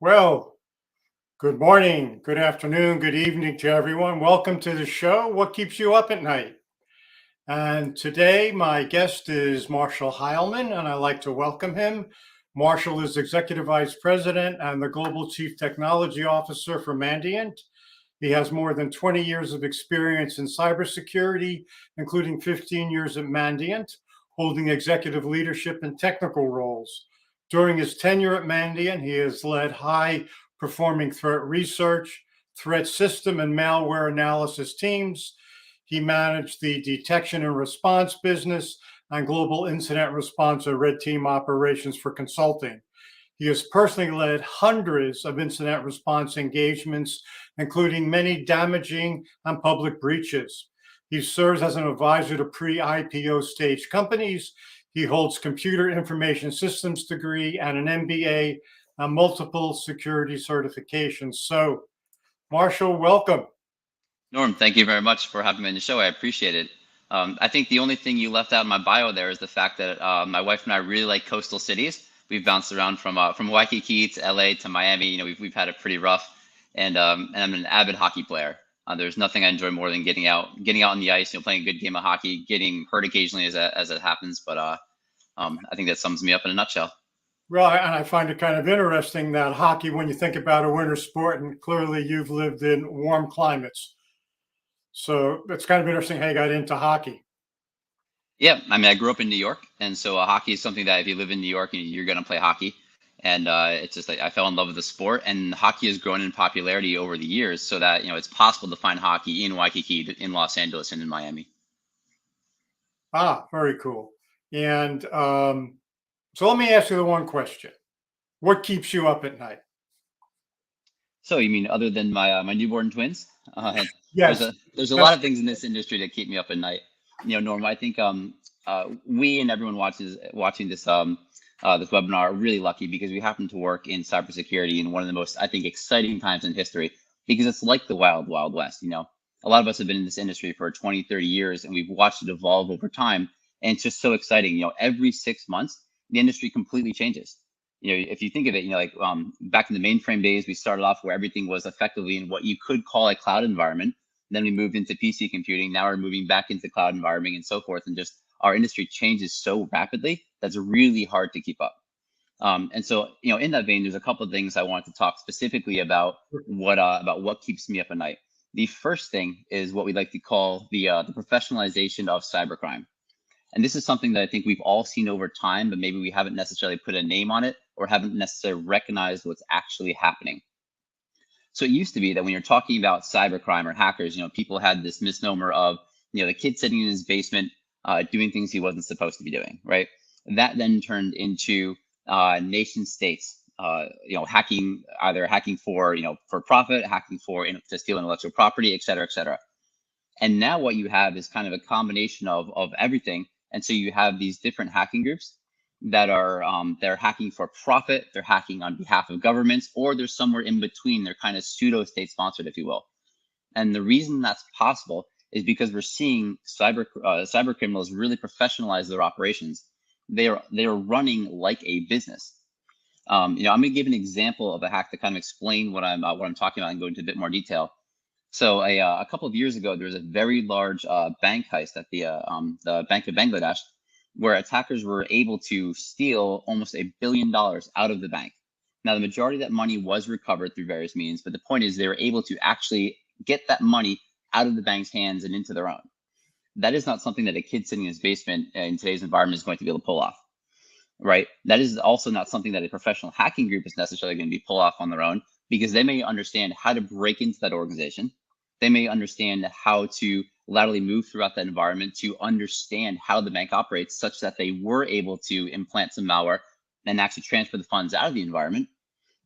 Well, good morning, good afternoon, good evening to everyone. Welcome to the show, What Keeps You Up at Night? And today my guest is Marshall Heilman, and I'd like to welcome him. Marshall is Executive Vice President and the Global Chief Technology Officer for Mandiant. He has more than 20 years of experience in cybersecurity, including 15 years at Mandiant, holding executive leadership and technical roles. During his tenure at Mandiant, he has led high-performing threat research, threat system, and malware analysis teams. He managed the detection and response business and global incident response or red team operations for consulting. He has personally led hundreds of incident response engagements, including many damaging and public breaches. He serves as an advisor to pre-IPO stage companies. He holds computer information systems degree and an MBA and multiple security certifications. So, Marshall, welcome. Norm, thank you very much for having me on the show. I appreciate it. I think the only thing you left out in my bio there is the fact that my wife and I really like coastal cities. We've bounced around from Waikiki to LA to Miami. You know, we've had it pretty rough, and I'm an avid hockey player. There's nothing I enjoy more than getting out on the ice, playing a good game of hockey, getting hurt occasionally as it happens. But I think that sums me up in a nutshell. Well, and I find it kind of interesting that hockey, when you think about a winter sport, and clearly you've lived in warm climates. So it's kind of interesting how you got into hockey. Yeah, I mean, I grew up in New York, and so hockey is something that if you live in New York, you're going to play hockey. And it's just like I fell in love with the sport, and hockey has grown in popularity over the years, so that it's possible to find hockey in Waikiki, in Los Angeles, and in Miami. Ah, very cool. And so let me ask you the one question: what keeps you up at night? So you mean other than my newborn twins? Yes. There's a lot of things in this industry that keep me up at night. Norm, I think we and everyone watching this this webinar are really lucky because we happen to work in cybersecurity in one of the most, I think, exciting times in history, because it's like the wild, wild west. A lot of us have been in this industry for 20, 30 years, and we've watched it evolve over time. And it's just so exciting. Every 6 months, the industry completely changes. If you think of it, back in the mainframe days, we started off where everything was effectively in what you could call a cloud environment. Then we moved into PC computing. Now we're moving back into cloud environment and so forth. And just our industry changes so rapidly that's really hard to keep up. And so, in that vein, there's a couple of things I wanted to talk specifically about what keeps me up at night. The first thing is what we like to call the professionalization of cybercrime. And this is something that I think we've all seen over time, but maybe we haven't necessarily put a name on it or haven't necessarily recognized what's actually happening. So it used to be that when you're talking about cybercrime or hackers, people had this misnomer of, the kid sitting in his basement doing things he wasn't supposed to be doing, right? That then turned into nation states, hacking for, for profit, hacking to steal intellectual property, et cetera, et cetera. And now what you have is kind of a combination of everything. And so you have these different hacking groups that are they're hacking for profit, they're hacking on behalf of governments, or they're somewhere in between. They're kind of pseudo state sponsored, if you will. And the reason that's possible is because we're seeing cyber criminals really professionalize their operations. They are running like a business. I'm going to give an example of a hack to kind of explain what I'm talking about and go into a bit more detail. So a couple of years ago, there was a very large bank heist at the Bank of Bangladesh, where attackers were able to steal almost $1 billion out of the bank. Now, the majority of that money was recovered through various means, but the point is they were able to actually get that money out of the bank's hands and into their own. That is not something that a kid sitting in his basement in today's environment is going to be able to pull off, right? That is also not something that a professional hacking group is necessarily going to be pull off on their own, because they may understand how to break into that organization. They may understand how to laterally move throughout that environment to understand how the bank operates, such that they were able to implant some malware and actually transfer the funds out of the environment.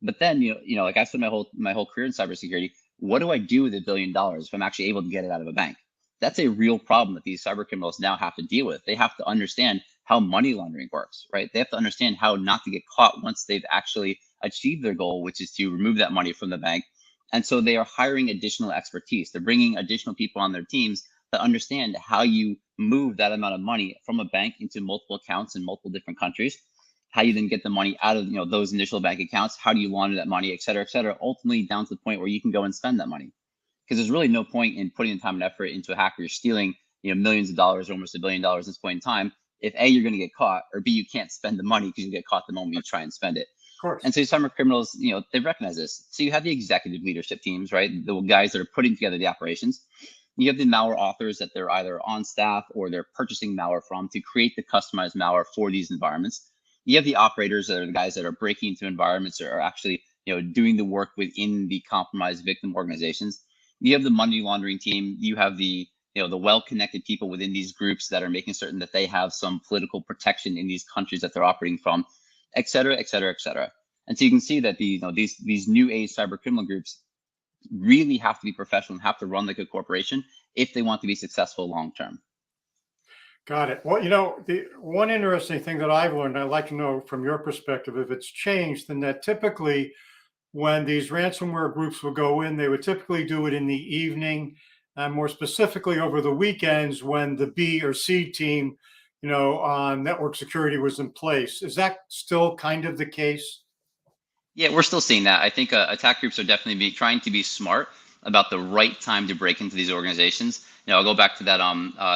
But then, like I spent my whole career in cybersecurity. What do I do with $1 billion if I'm actually able to get it out of a bank? That's a real problem that these cyber criminals now have to deal with. They have to understand how money laundering works, right? They have to understand how not to get caught once they've actually achieved their goal, which is to remove that money from the bank. And so they are hiring additional expertise. They're bringing additional people on their teams that understand how you move that amount of money from a bank into multiple accounts in multiple different countries, how you then get the money out of those initial bank accounts, how do you launder that money, et cetera, ultimately down to the point where you can go and spend that money. Because there's really no point in putting the time and effort into a hacker. You're stealing millions of dollars, almost $1 billion at this point in time. If A, you're going to get caught, or B, you can't spend the money because you get caught the moment you try and spend it. Of course. And so cyber criminals, they recognize this. So you have the executive leadership teams, right? The guys that are putting together the operations. You have the malware authors that they're either on staff or they're purchasing malware from to create the customized malware for these environments. You have the operators that are the guys that are breaking into environments or are actually, doing the work within the compromised victim organizations. You have the money laundering team. You have the well-connected people within these groups that are making certain that they have some political protection in these countries that they're operating from, et cetera, et cetera, et cetera. And so you can see that these new age cyber criminal groups really have to be professional and have to run like a corporation if they want to be successful long term. Got it. Well, the one interesting thing that I've learned, I'd like to know from your perspective if it's changed, and that typically when these ransomware groups would go in, they would typically do it in the evening, and more specifically over the weekends when the B or C team, on network security was in place. Is that still kind of the case? Yeah, we're still seeing that. I think attack groups are definitely trying to be smart about the right time to break into these organizations. I'll go back to that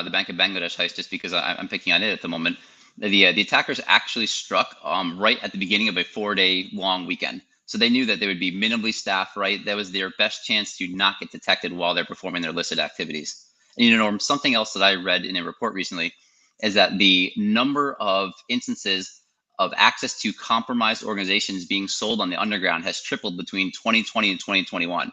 the Bank of Bangladesh heist just because I'm picking on it at the moment. The attackers actually struck right at the beginning of a 4-day long weekend. So they knew that they would be minimally staffed, right? That was their best chance to not get detected while they're performing their illicit activities. And Norm, something else that I read in a report recently is that the number of instances of access to compromised organizations being sold on the underground has tripled between 2020 and 2021.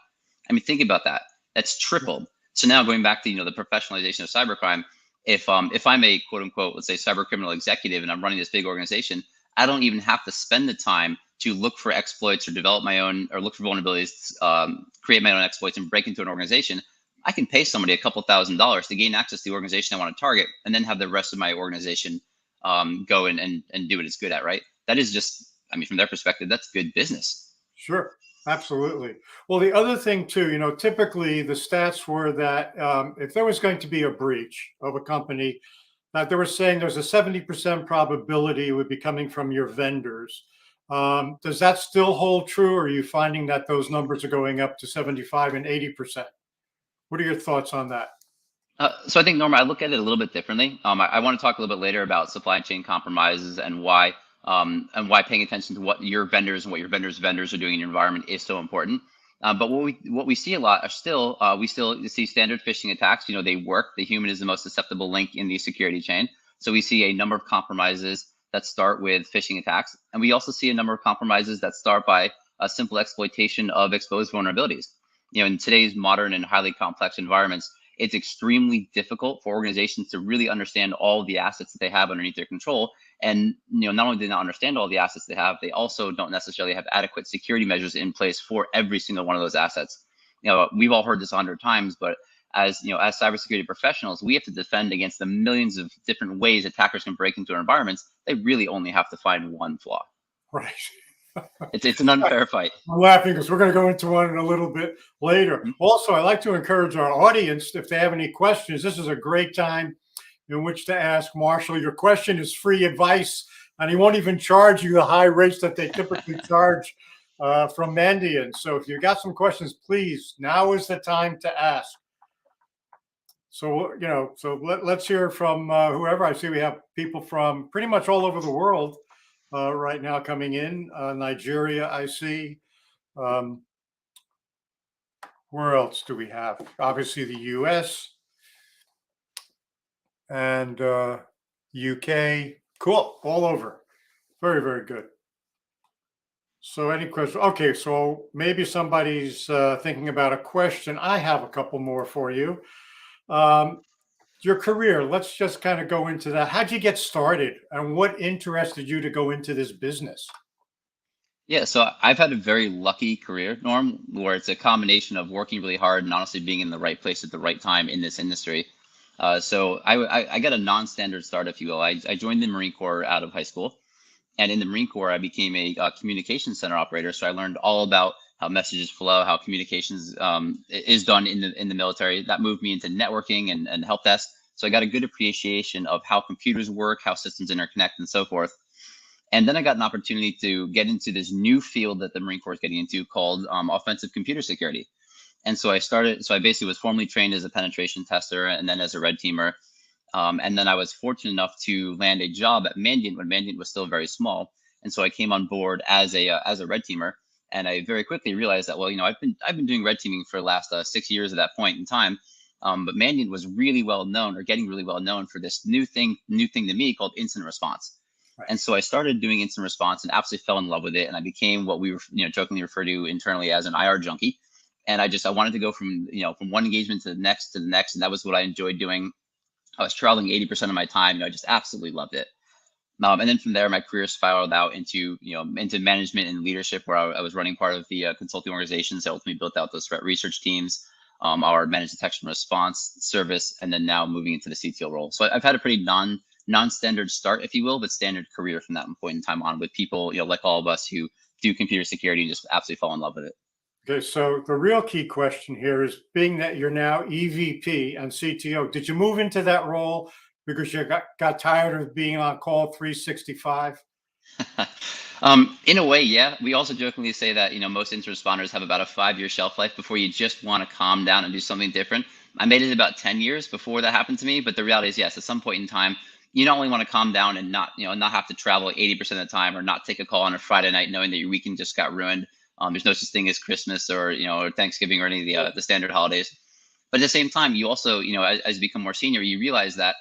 I mean, think about that. That's tripled. So now going back to the professionalization of cybercrime, if I'm a quote unquote, let's say cyber criminal executive and I'm running this big organization, I don't even have to spend the time to look for exploits or develop my own or look for vulnerabilities, create my own exploits and break into an organization. I can pay somebody a couple $1,000s to gain access to the organization I want to target and then have the rest of my organization go and do what it's good at, right? That is just, from their perspective, that's good business. Sure, absolutely. Well, the other thing too, typically the stats were that if there was going to be a breach of a company, that they were saying there's a 70% probability it would be coming from your vendors. Does that still hold true? Or are you finding that those numbers are going up to 75 and 80%? What are your thoughts on that? So I think, Norma, I look at it a little bit differently. I want to talk a little bit later about supply chain compromises and why paying attention to what your vendors and what your vendors are doing in your environment is so important. But what we see a lot are still we still see standard phishing attacks. They work. The human is the most susceptible link in the security chain. So we see a number of compromises that start with phishing attacks, and we also see a number of compromises that start by a simple exploitation of exposed vulnerabilities. In today's modern and highly complex environments, it's extremely difficult for organizations to really understand all of the assets that they have underneath their control. And not only do they not understand all the assets they have, they also don't necessarily have adequate security measures in place for every single one of those assets. We've all heard this 100 times, but as as cybersecurity professionals, we have to defend against the millions of different ways attackers can break into our environments. They really only have to find one flaw. Right. It's an unfair fight. I'm laughing because we're going to go into one in a little bit later. Mhm. Also, I like to encourage our audience, if they have any questions, this is a great time in which to ask Marshall. Your question is free advice, and he won't even charge you the high rates that they typically charge from Mandiant. So if you got some questions, please, now is the time to ask. So, let's hear from whoever. I see we have people from pretty much all over the world right now coming in. Nigeria, I see. Where else do we have? Obviously, the US and UK. Cool, all over. Very, very good. So, any questions? Okay, so maybe somebody's thinking about a question. I have a couple more for you. Um, your career, let's just kind of go into that. How'd you get started and what interested you to go into this business? Yeah, so I've had a very lucky career, Norm, where it's a combination of working really hard and honestly being in the right place at the right time in this industry. So I got a non-standard start, if you will. I joined the Marine Corps out of high school, and in the Marine Corps, I became a communication center operator. So I learned all about how messages flow, how communications is done in the military. That moved me into networking and help desk. So I got a good appreciation of how computers work, how systems interconnect, and so forth. And then I got an opportunity to get into this new field that the Marine Corps is getting into called offensive computer security. And so I basically was formally trained as a penetration tester and then as a red teamer. And then I was fortunate enough to land a job at Mandiant when Mandiant was still very small. And so I came on board as a red teamer. And I very quickly realized that, well, I've been doing red teaming for the last 6 years at that point in time. But Mandiant was really well known or getting really well known for this new thing to me called incident response. Right. And so I started doing instant response and absolutely fell in love with it. And I became what we were, jokingly refer to internally as an IR junkie. And I wanted to go from one engagement to the next to the next. And that was what I enjoyed doing. I was traveling 80% of my time. I just absolutely loved it. And then from there, my career spiraled out into management and leadership, where I was running part of the consulting organizations that ultimately built out those threat research teams, our managed detection response service, and then now moving into the CTO role. So I've had a pretty non-standard start, if you will, but standard career from that point in time on, with people like all of us who do computer security and just absolutely fall in love with it. Okay, so the real key question here is, being that you're now EVP and CTO, did you move into that role because you got tired of being on call 365? In a way, yeah. We also jokingly say that most incident responders have about a 5-year shelf life before you just want to calm down and do something different. I made it about 10 years before that happened to me, but the reality is, yes, at some point in time, you not only want to calm down and not have to travel 80% of the time, or not take a call on a Friday night knowing that your weekend just got ruined. There's no such thing as Christmas or Thanksgiving or any of the standard holidays. But at the same time, you also as you become more senior, you realize that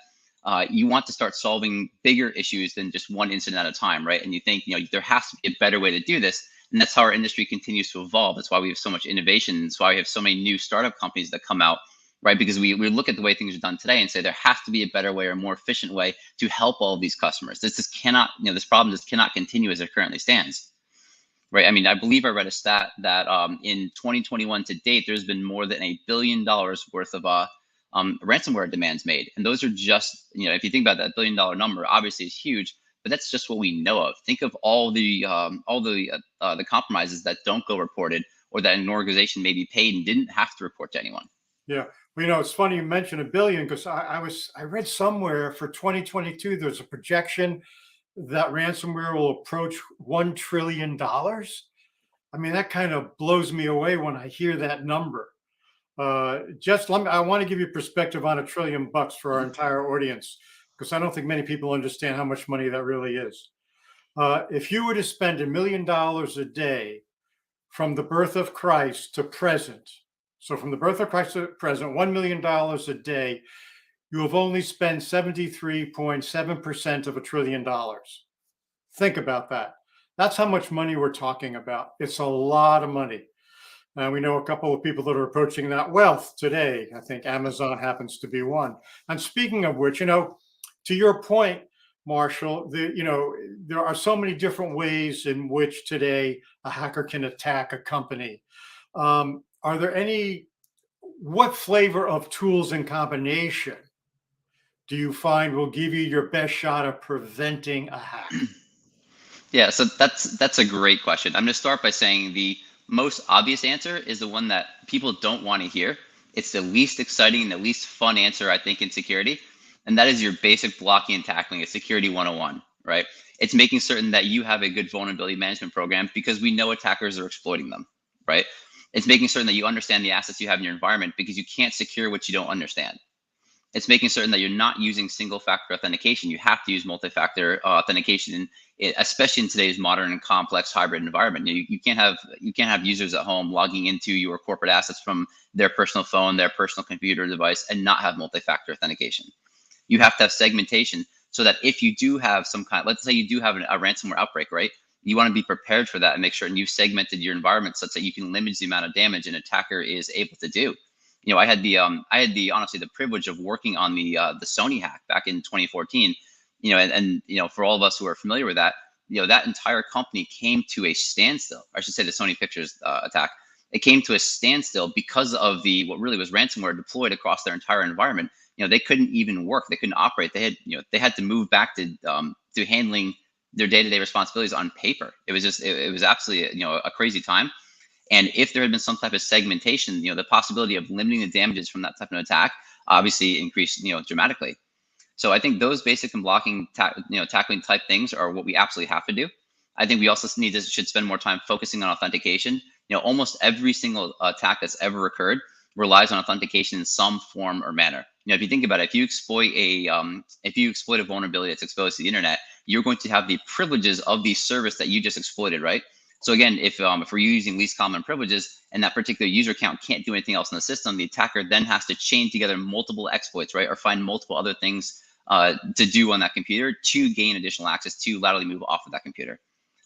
you want to start solving bigger issues than just one incident at a time, right? And you think, there has to be a better way to do this. And that's how our industry continues to evolve. That's why we have so much innovation. That's why we have so many new startup companies that come out, right? Because we look at the way things are done today and say there has to be a better way or more efficient way to help all of these customers. This just cannot, this problem just cannot continue as it currently stands. Right. I mean, I believe I read a stat that in 2021 to date, there's been more than $1 billion worth of ransomware demands made. And those are just, if you think about that $1 billion number, obviously it's huge, but that's just what we know of. Think of all the compromises that don't go reported, or that an organization may be paid and didn't have to report to anyone. Yeah. Well, it's funny you mentioned $1 billion, because I read somewhere for 2022, there's a projection that ransomware will approach $1 trillion. I mean, that kind of blows me away when I hear that number. I want to give you perspective on $1 trillion for our entire audience, because I don't think many people understand how much money that really is. If you were to spend $1 million a day from the birth of Christ to present, so from the birth of Christ to present, $1 million a day, you have only spent 73.7% of $1 trillion. Think about that. That's how much money we're talking about. It's a lot of money. We know a couple of people that are approaching that wealth today. I think Amazon happens to be one. And speaking of which, to your point, Marshall, there are so many different ways in which today a hacker can attack a company. Are there any what flavor of tools in combination do you find will give you your best shot of preventing a hack? Yeah, so that's a great question. I'm going to start by saying the most obvious answer is the one that people don't want to hear. It's the least exciting and the least fun answer, I think, in security. And that is your basic blocking and tackling, a security 101, right? It's making certain that you have a good vulnerability management program because we know attackers are exploiting them, right? It's making certain that you understand the assets you have in your environment because you can't secure what you don't understand. It's making certain that you're not using single factor authentication. You have to use multi-factor authentication, especially in today's modern and complex hybrid environment. You can't have users at home logging into your corporate assets from their personal phone, their personal computer device, and not have multi-factor authentication. You have to have segmentation so that if you do have some kind, let's say you do have a ransomware outbreak, right? You want to be prepared for that and make sure and you've segmented your environment such that you can limit the amount of damage an attacker is able to do. I had the honestly the privilege of working on the Sony hack back in 2014. And for all of us who are familiar with that, that entire company came to a standstill. I should say the Sony Pictures attack. It came to a standstill because of the what really was ransomware deployed across their entire environment. They couldn't even work. They couldn't operate. They had to move back to handling their day-to-day responsibilities on paper. It was just it was absolutely a crazy time. And if there had been some type of segmentation, the possibility of limiting the damages from that type of attack obviously increased, dramatically. So I think those basic and blocking, tackling type things are what we absolutely have to do. I think we also should spend more time focusing on authentication. Almost every single attack that's ever occurred relies on authentication in some form or manner. If you think about it, if you exploit a vulnerability that's exposed to the internet, you're going to have the privileges of the service that you just exploited, right? So again, if we're using least common privileges and that particular user account can't do anything else in the system, the attacker then has to chain together multiple exploits, right? Or find multiple other things to do on that computer to gain additional access to laterally move off of that computer.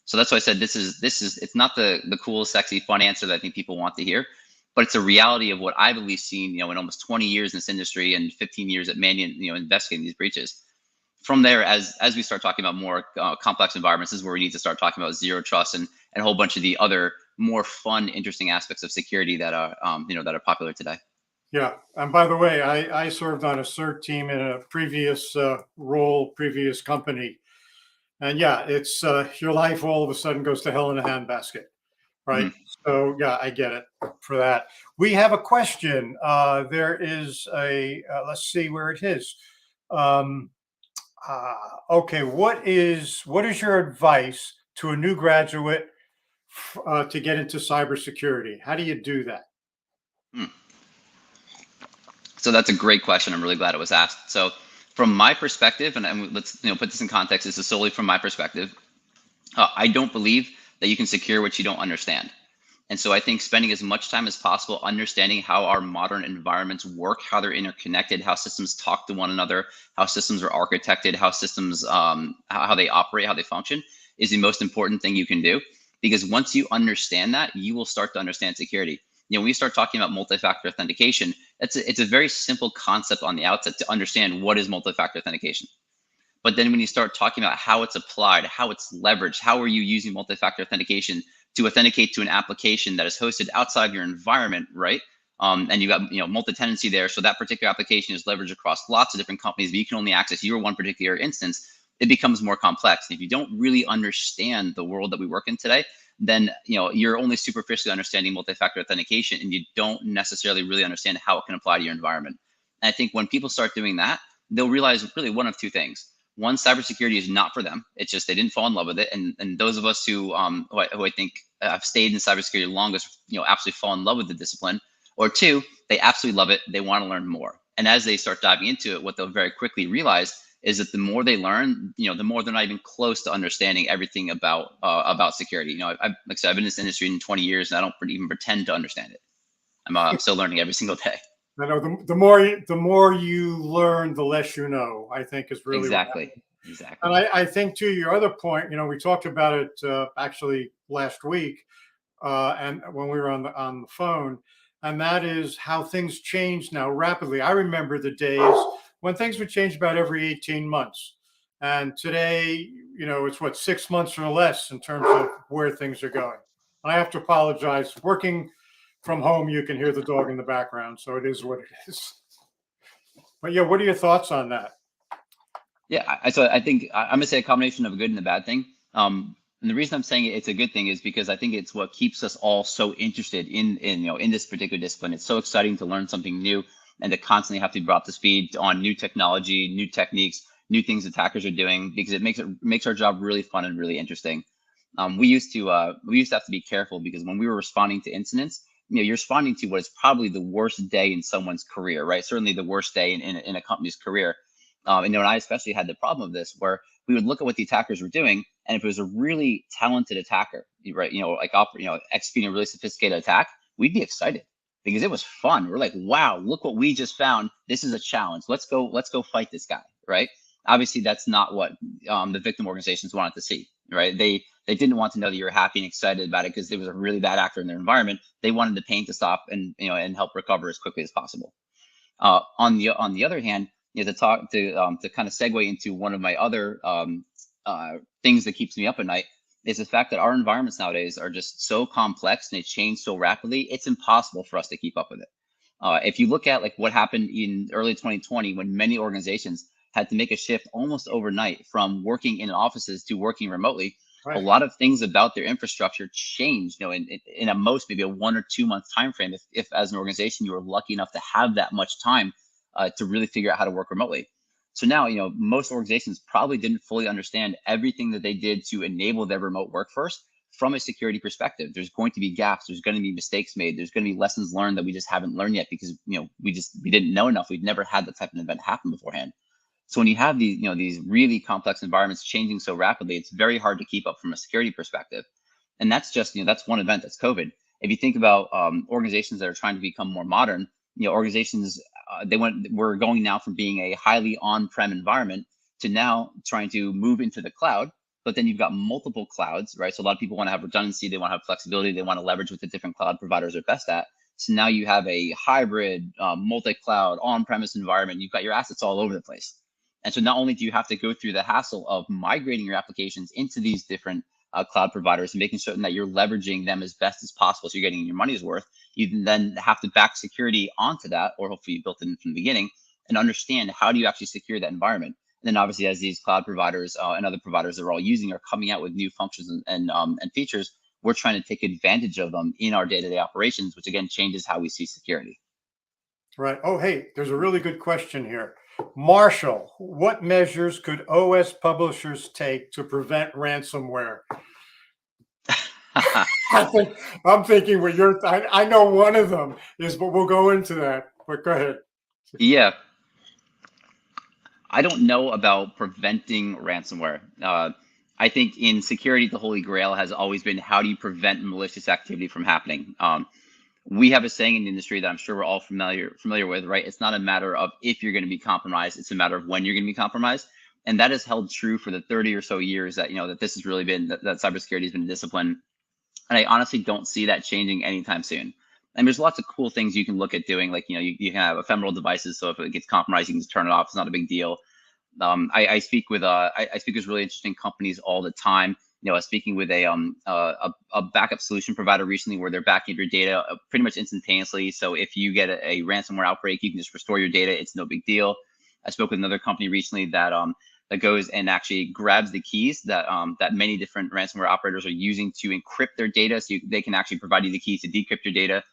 So that's why I said it's not the cool, sexy, fun answer that I think people want to hear, but it's a reality of what I've at least seen, in almost 20 years in this industry and 15 years at Mandiant, investigating these breaches. From there, as we start talking about more complex environments, this is where we need to start talking about zero trust and a whole bunch of the other more fun, interesting aspects of security that are that are popular today. Yeah, and by the way, I served on a CERT team in a previous previous company, and yeah, it's your life all of a sudden goes to hell in a handbasket, right? Mhm. So yeah, I get it for that. We have a question. There is a let's see where it is. Um, okay, what is your advice to a new graduate to get into cybersecurity? How do you do that? Hmm. So that's a great question. I'm really glad it was asked. So from my perspective, and let's put this in context, this is solely from my perspective. I don't believe that you can secure what you don't understand. And so I think spending as much time as possible understanding how our modern environments work, how they're interconnected, how systems talk to one another, how systems are architected, how systems, how they operate, how they function is the most important thing you can do. Because once you understand that, you will start to understand security. When we start talking about multi-factor authentication, it's a very simple concept on the outset to understand what is multi-factor authentication. But then when you start talking about how it's applied, how it's leveraged, how are you using multi-factor authentication to authenticate to an application that is hosted outside your environment, right? And you got multi-tenancy there, so that particular application is leveraged across lots of different companies, but you can only access your one particular instance. It becomes more complex. And if you don't really understand the world that we work in today, then you're only superficially understanding multi-factor authentication, and you don't necessarily really understand how it can apply to your environment. And I think when people start doing that, they'll realize really one of two things. One, cybersecurity is not for them. It's just they didn't fall in love with it. And those of us who I think have stayed in cybersecurity longest, absolutely fall in love with the discipline. Or two, they absolutely love it. They want to learn more. And as they start diving into it, what they'll very quickly realize is that the more they learn, the more they're not even close to understanding everything about security. Like I said, I've been in this industry in 20 years, and I don't even pretend to understand it. I'm still learning every single day. I know the more you learn, the less you know, I think is really what Exactly. happens. Exactly. And I think to your other point, we talked about it actually last week, and when we were on the phone, and that is how things change now rapidly. I remember the days when things would change about every 18 months, and today, it's what 6 months or less in terms of where things are going. I have to apologize. Working from home, you can hear the dog in the background. So it is what it is. But yeah, what are your thoughts on that? Yeah, so I think I'm gonna say a combination of a good and a bad thing. And the reason I'm saying it's a good thing is because I think it's what keeps us all so interested in this particular discipline. It's so exciting to learn something new and to constantly have to be brought up to speed on new technology, new techniques, new things attackers are doing, because it makes our job really fun and really interesting. We used to have to be careful because when we were responding to incidents, you're responding to what is probably the worst day in someone's career, right? Certainly the worst day in a company's career. And I especially had the problem of this where we would look at what the attackers were doing, and if it was a really talented attacker, right, executing a really sophisticated attack, we'd be excited because it was fun. We're like, wow, look what we just found. This is a challenge. Let's go fight this guy, right? Obviously, that's not what the victim organizations wanted to see, right? They didn't want to know that you were happy and excited about it because there was a really bad actor in their environment. They wanted the pain to stop and help recover as quickly as possible. On the other hand, to kind of segue into one of my other things that keeps me up at night is the fact that our environments nowadays are just so complex and they change so rapidly. It's impossible for us to keep up with it. If you look at like what happened in early 2020, when many organizations had to make a shift almost overnight from working in offices to working remotely, Right. a lot of things about their infrastructure changed, in a most maybe a 1 or 2 month time frame. If as an organization you were lucky enough to have that much time to really figure out how to work remotely. So now, most organizations probably didn't fully understand everything that they did to enable their remote workforce from a security perspective. There's going to be gaps. There's going to be mistakes made. There's going to be lessons learned that we just haven't learned yet because we didn't know enough. We'd never had that type of event happen beforehand. So when you have these really complex environments changing so rapidly, it's very hard to keep up from a security perspective. And that's just that's one event. That's COVID. If you think about organizations that are trying to become more modern, organizations we're going now from being a highly on-prem environment to now trying to move into the cloud. But then you've got multiple clouds, right? So a lot of people want to have redundancy, they want to have flexibility, they want to leverage what the different cloud providers are best at. So now you have a hybrid, multi-cloud, on-premise environment. You've got your assets all over the place. And so not only do you have to go through the hassle of migrating your applications into these different cloud providers and making certain that you're leveraging them as best as possible so you're getting your money's worth, you then have to back security onto that, or hopefully you built it in from the beginning, and understand how do you actually secure that environment. And then obviously as these cloud providers and other providers that we're all using are coming out with new functions and features, we're trying to take advantage of them in our day-to-day operations, which again changes how we see security. Right. Oh, hey, there's a really good question here. Marshall, what measures could OS publishers take to prevent ransomware? I'm thinking what you're. I know one of them is, but we'll go into that. But go ahead. Yeah, I don't know about preventing ransomware. I think in security, the holy grail has always been how do you prevent malicious activity from happening. We have a saying in the industry that I'm sure we're all familiar with, right? It's not a matter of if you're going to be compromised; it's a matter of when you're going to be compromised, and that has held true for the 30 or so years that that this has really been that cybersecurity has been a discipline. And I honestly don't see that changing anytime soon. And there's lots of cool things you can look at doing, like you can have ephemeral devices, so if it gets compromised, you can just turn it off. It's not a big deal. I speak with I speak with really interesting companies all the time. I was speaking with a backup solution provider recently where they're backing up your data pretty much instantaneously. So if you get a ransomware outbreak, you can just restore your data. It's no big deal. I spoke with another company recently that goes and actually grabs the keys that many different ransomware operators are using to encrypt their data, so they can actually provide you the keys to decrypt your data.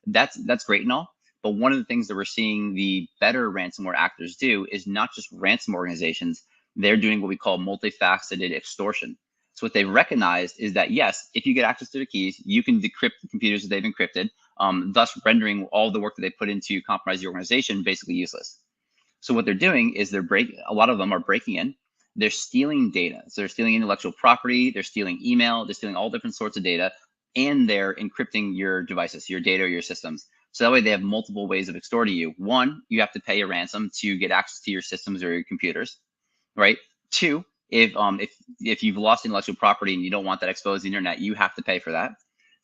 That's great and all. But one of the things that we're seeing the better ransomware actors do is not just ransom organizations, they're doing what we call multifaceted extortion. So what they've recognized is that, yes, if you get access to the keys, you can decrypt the computers that they've encrypted, thus rendering all the work that they put into compromise the organization basically useless. So what they're doing is a lot of them are breaking in, they're stealing data. So they're stealing intellectual property, they're stealing email, they're stealing all different sorts of data, and they're encrypting your devices, your data or your systems. So that way they have multiple ways of extorting you. One, you have to pay a ransom to get access to your systems or your computers, right? Two, if you've lost intellectual property and you don't want that exposed to the internet, you have to pay for that.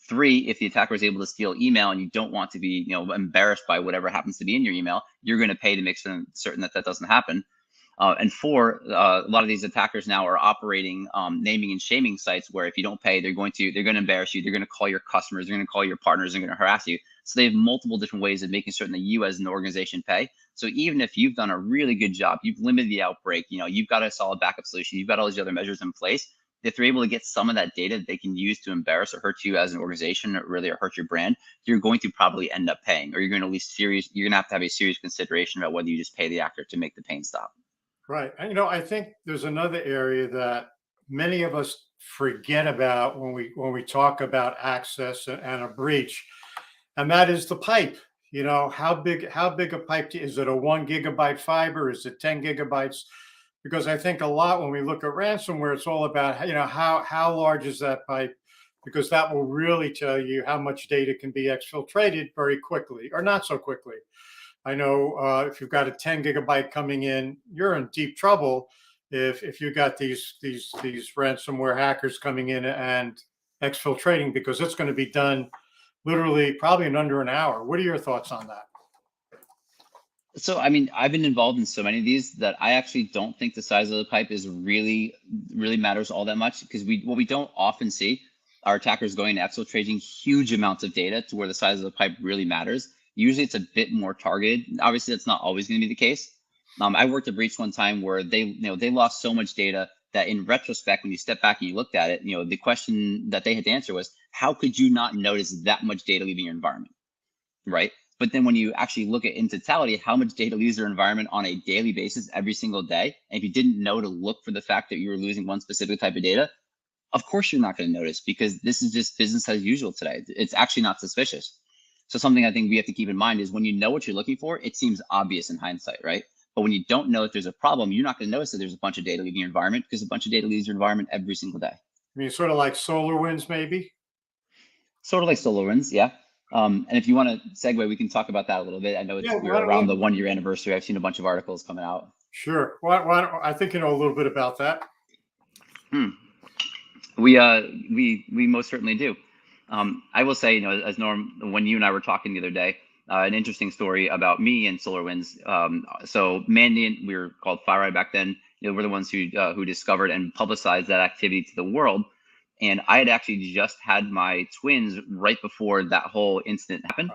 Three, if the attacker is able to steal email and you don't want to be embarrassed by whatever happens to be in your email, you're going to pay to make certain that doesn't happen. And four, a lot of these attackers now are operating naming and shaming sites where if you don't pay, they're going to embarrass you. They're going to call your customers. They're going to call your partners. They're going to harass you. So they have multiple different ways of making certain that you as an organization pay. So even if you've done a really good job, you've limited the outbreak, you've got a solid backup solution, you've got all these other measures in place, if they're able to get some of that data that they can use to embarrass or hurt you as an organization or really hurt your brand, you're going to probably end up paying, or you're going to you're going to have a serious consideration about whether you just pay the actor to make the pain stop. Right. And, I think there's another area that many of us forget about when we talk about access and a breach, and that is the pipe. How big a pipe is it? A 1 gigabyte fiber? Is it 10 gigabytes? Because I think a lot when we look at ransomware, it's all about how large is that pipe, because that will really tell you how much data can be exfiltrated very quickly or not so quickly. I know if you've got a 10 gigabyte coming in, you're in deep trouble if you got these ransomware hackers coming in and exfiltrating, because it's going to be done literally probably in under an hour. What are your thoughts on that? So, I mean, I've been involved in so many of these that I actually don't think the size of the pipe is really matters all that much, because what we don't often see are attackers going and exfiltrating huge amounts of data to where the size of the pipe really matters. Usually it's a bit more targeted. Obviously, that's not always going to be the case. I worked a breach one time where they lost so much data that in retrospect, when you step back and you looked at it, the question that they had to answer was, how could you not notice that much data leaving your environment, right? But then when you actually look at in totality, how much data leaves your environment on a daily basis every single day, and if you didn't know to look for the fact that you were losing one specific type of data, of course you're not going to notice, because this is just business as usual today. It's actually not suspicious. So something I think we have to keep in mind is when you know what you're looking for, it seems obvious in hindsight, right? But when you don't know that there's a problem, you're not going to notice that there's a bunch of data leaving your environment, because a bunch of data leaves your environment every single day. I mean, sort of like SolarWinds, maybe? Sort of like SolarWinds, yeah. And if you want to segue, we can talk about that a little bit. I know we're around the 1 year anniversary. I've seen a bunch of articles coming out. Sure. I think you know a little bit about that. We most certainly do. I will say, as Norm, when you and I were talking the other day, an interesting story about me and SolarWinds. So Mandiant, we were called FireEye back then. We're the ones who discovered and publicized that activity to the world. And I had actually just had my twins right before that whole incident happened.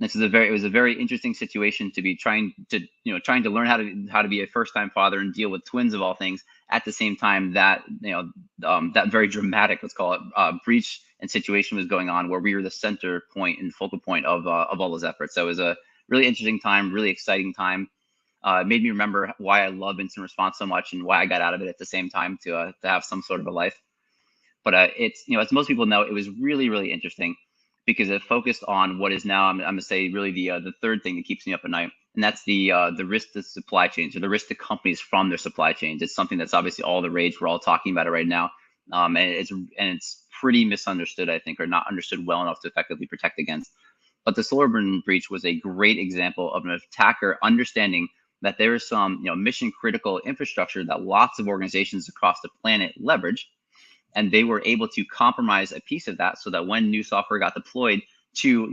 It was a very interesting situation to be trying to learn how to be a first-time father and deal with twins of all things at the same time that that very dramatic, let's call it, breach and situation was going on, where we were the center point and focal point of all those efforts. So it was a really interesting time, really exciting time. It made me remember why I love incident response so much and why I got out of it at the same time to have some sort of a life. But it's, as most people know, it was really interesting because it focused on what is now, I'm gonna say, really the third thing that keeps me up at night, and that's the risk to supply chains, or the risk to companies from their supply chains. It's something that's obviously all the rage. We're all talking about it right now, and it's pretty misunderstood, I think, or not understood well enough to effectively protect against. But the SolarWinds breach was a great example of an attacker understanding that there is some mission critical infrastructure that lots of organizations across the planet leverage, and they were able to compromise a piece of that so that when new software got deployed to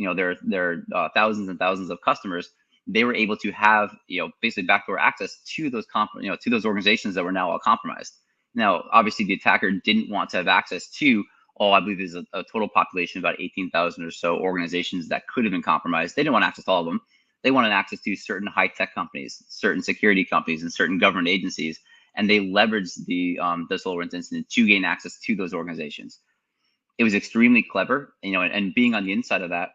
their thousands and thousands of customers, they were able to have basically backdoor access to those to those organizations that were now all compromised. Now, obviously, the attacker didn't want to have access to all, I believe, there's a total population of about 18,000 or so organizations that could have been compromised. They didn't want access to all of them. They wanted access to certain high tech companies, certain security companies, and certain government agencies. And they leveraged the SolarWinds incident to gain access to those organizations. It was extremely clever, and being on the inside of that,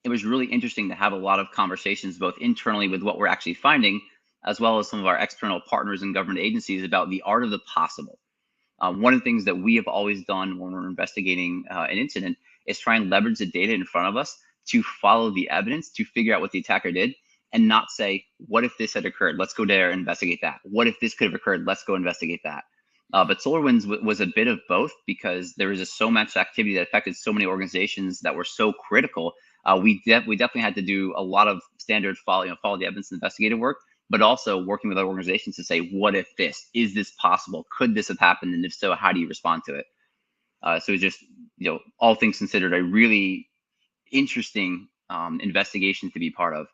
it was really interesting to have a lot of conversations, both internally with what we're actually finding, as well as some of our external partners and government agencies about the art of the possible. One of the things that we have always done when we're investigating an incident is try and leverage the data in front of us to follow the evidence to figure out what the attacker did, and not say, what if this had occurred? Let's go there and investigate that. What if this could have occurred? Let's go investigate that. But SolarWinds was a bit of both, because there was just so much activity that affected so many organizations that were so critical. We definitely had to do a lot of standard follow the evidence investigative work, but also working with other organizations to say, what if this? Is this possible? Could this have happened? And if so, how do you respond to it? So it's just, all things considered, a really interesting investigation to be part of.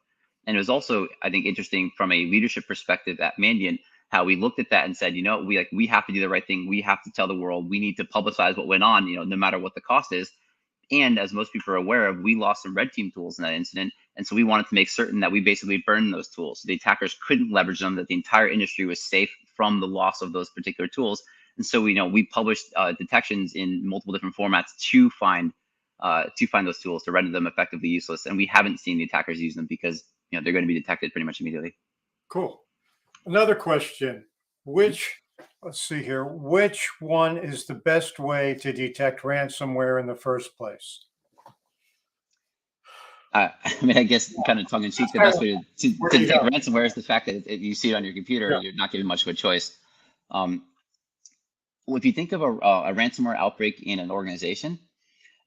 And it was also, I think, interesting from a leadership perspective at Mandiant, how we looked at that and said, we have to do the right thing. We have to tell the world. We need to publicize what went on, no matter what the cost is. And as most people are aware of, we lost some red team tools in that incident. And so we wanted to make certain that we basically burned those tools. So the attackers couldn't leverage them, that the entire industry was safe from the loss of those particular tools. And so we published detections in multiple different formats to find those tools, to render them effectively useless. And we haven't seen the attackers use them because they're going to be detected pretty much immediately. Cool. Another question, let's see here, which one is the best way to detect ransomware in the first place? I guess kind of tongue in cheek, the best way to detect ransomware is the fact that you see it on your computer, you're not given much of a choice. Well, if you think of a ransomware outbreak in an organization,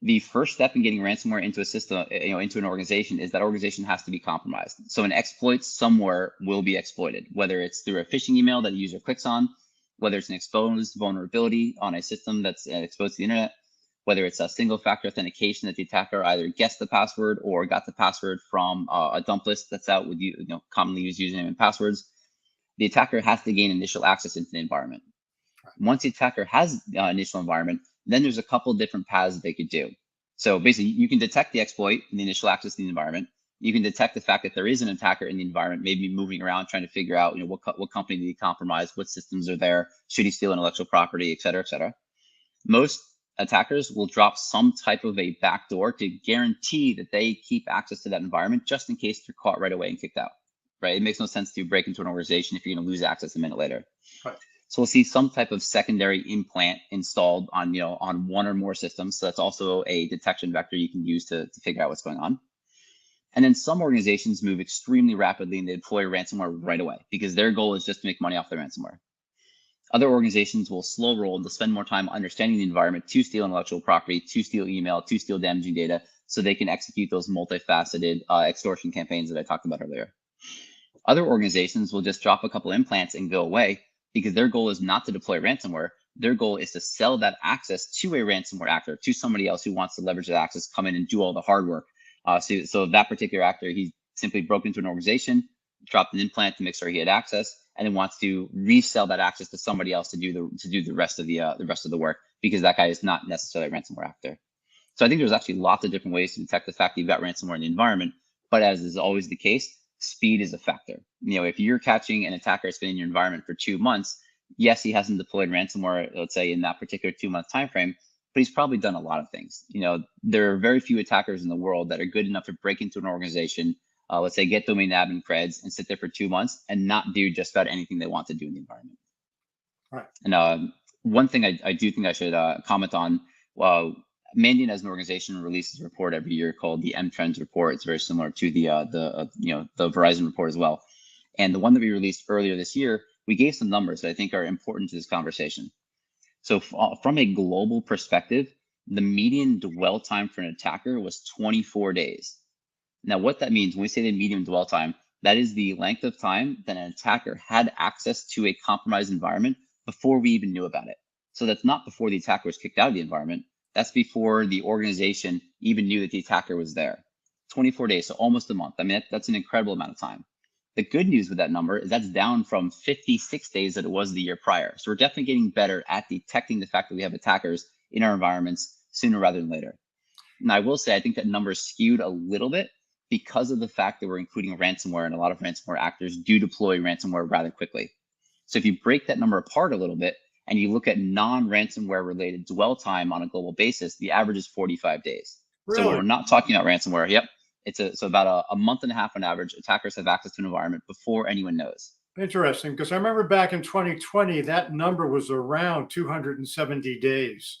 the first step in getting ransomware into a system, into an organization, is that organization has to be compromised. So an exploit somewhere will be exploited, whether it's through a phishing email that a user clicks on, whether it's an exposed vulnerability on a system that's exposed to the internet, whether it's a single factor authentication that the attacker either guessed the password or got the password from a dump list that's out with commonly used username and passwords. The attacker has to gain initial access into the environment. Once the attacker has initial environment, then there's a couple of different paths that they could do. So basically, you can detect the exploit in the initial access to the environment. You can detect the fact that there is an attacker in the environment, maybe moving around trying to figure out, what company did he compromise, what systems are there, should he steal intellectual property, et cetera, et cetera. Most attackers will drop some type of a backdoor to guarantee that they keep access to that environment just in case they're caught right away and kicked out. Right? It makes no sense to break into an organization if you're going to lose access a minute later. Right. So we'll see some type of secondary implant installed on, on one or more systems. So that's also a detection vector you can use to figure out what's going on. And then some organizations move extremely rapidly and they deploy ransomware right away because their goal is just to make money off their ransomware. Other organizations will slow roll and they'll spend more time understanding the environment to steal intellectual property, to steal email, to steal damaging data, so they can execute those multifaceted extortion campaigns that I talked about earlier. Other organizations will just drop a couple implants and go away because their goal is not to deploy ransomware. Their goal is to sell that access to a ransomware actor, to somebody else who wants to leverage that access, come in and do all the hard work. So that particular actor, he simply broke into an organization, dropped an implant to make sure he had access, and then wants to resell that access to somebody else to do the rest of the work, because that guy is not necessarily a ransomware actor. So I think there's actually lots of different ways to detect the fact that you've got ransomware in the environment. But as is always the case, speed is a factor. If you're catching an attacker that's been in your environment for 2 months, yes, he hasn't deployed ransomware, let's say in that particular 2-month time frame, but he's probably done a lot of things. There are very few attackers in the world that are good enough to break into an organization, let's say get domain admin creds and sit there for 2 months and not do just about anything they want to do in the environment. Right. And one thing I do think I should comment on, Mandiant as an organization releases a report every year called the M-Trends report. It's very similar to the Verizon report as well. And the one that we released earlier this year, we gave some numbers that I think are important to this conversation. So from a global perspective, the median dwell time for an attacker was 24 days. Now, what that means when we say the median dwell time, that is the length of time that an attacker had access to a compromised environment before we even knew about it. So that's not before the attacker was kicked out of the environment. That's before the organization even knew that the attacker was there. 24 days, so almost a month. I mean, that's an incredible amount of time. The good news with that number is that's down from 56 days that it was the year prior. So we're definitely getting better at detecting the fact that we have attackers in our environments sooner rather than later. And I will say, I think that number is skewed a little bit because of the fact that we're including ransomware, and a lot of ransomware actors do deploy ransomware rather quickly. So if you break that number apart a little bit and you look at non-ransomware related dwell time on a global basis, the average is 45 days. Really? So when we're not talking about ransomware, yep, so about a month and a half on average, attackers have access to an environment before anyone knows. Interesting, because I remember back in 2020, that number was around 270 days.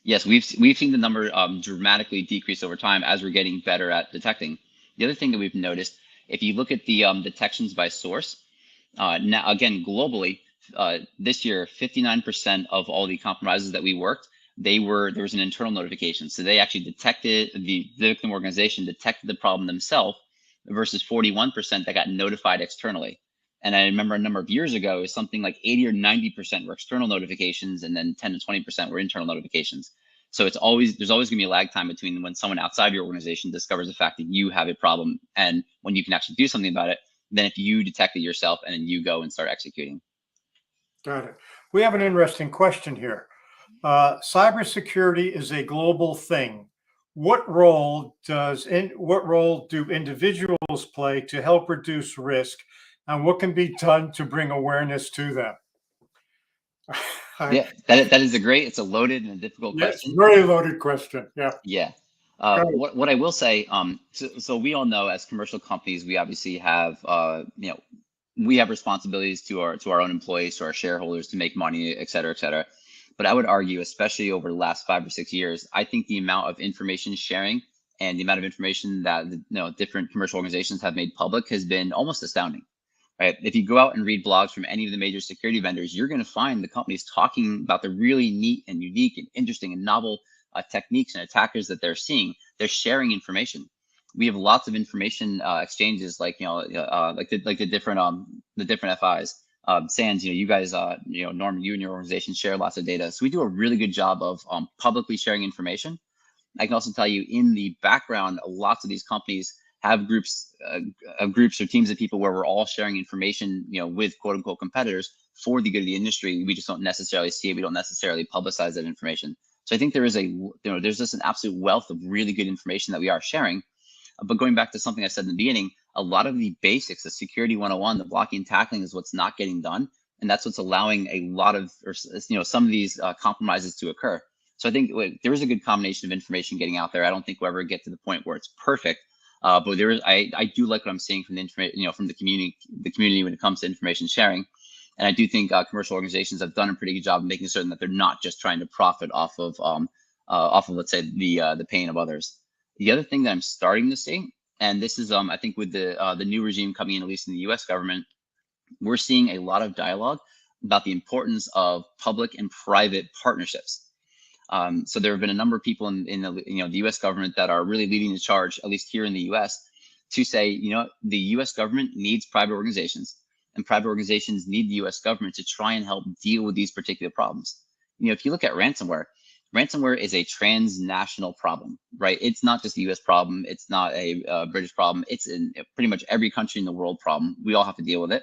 Yes, we've seen the number dramatically decrease over time as we're getting better at detecting. The other thing that we've noticed, if you look at the detections by source, now again globally, this year 59% of all the compromises that we worked, there was an internal notification. So they actually detected, the victim organization detected the problem themselves, versus 41% that got notified externally. And I remember a number of years ago, it was something like 80 or 90% were external notifications, and then 10 to 20% were internal notifications. So there's always going to be a lag time between when someone outside your organization discovers the fact that you have a problem and when you can actually do something about it, than if you detect it yourself and then you go and start executing. Got it. We have an interesting question here. Cybersecurity is a global thing. what role do individuals play to help reduce risk, and what can be done to bring awareness to them? Yeah, that is a great. It's a loaded and a difficult Yes, question. very loaded question. Yeah. Yeah. Go ahead. What I will say, so we all know as commercial companies, we obviously have, we have responsibilities to our own employees, to our shareholders, to make money, et cetera, et cetera. But I would argue, especially over the last 5 or 6 years, I think the amount of information sharing and the amount of information that different commercial organizations have made public has been almost astounding. Right? If you go out and read blogs from any of the major security vendors, you're going to find the companies talking about the really neat and unique and interesting and novel techniques and attackers that they're seeing. They're sharing information. We have lots of information exchanges, like the different FIs. Sans, you guys, Norm, you and your organization share lots of data, so we do a really good job of publicly sharing information. I can also tell you in the background, lots of these companies have groups or teams of people where we're all sharing information, with quote unquote competitors for the good of the industry. We just don't necessarily see it. We don't necessarily publicize that information. So I think there's just an absolute wealth of really good information that we are sharing. But going back to something I said in the beginning, a lot of the basics, the security 101, the blocking and tackling is what's not getting done. And that's what's allowing a lot of, some of these compromises to occur. So I think there is a good combination of information getting out there. I don't think we'll ever get to the point where it's perfect. But I do like what I'm seeing from the information, from the community when it comes to information sharing. And I do think commercial organizations have done a pretty good job of making certain that they're not just trying to profit off of let's say the pain of others. The other thing that I'm starting to see, and this is I think with the new regime coming in, at least in the U.S. government, we're seeing a lot of dialogue about the importance of public and private partnerships. So there have been a number of people in the the U.S. government that are really leading the charge, at least here in the U.S., to say, the U.S. government needs private organizations, and private organizations need the U.S. government to try and help deal with these particular problems. If you look at ransomware is a transnational problem, right? It's not just a U.S. problem. It's not a British problem. It's in pretty much every country in the world problem. We all have to deal with it,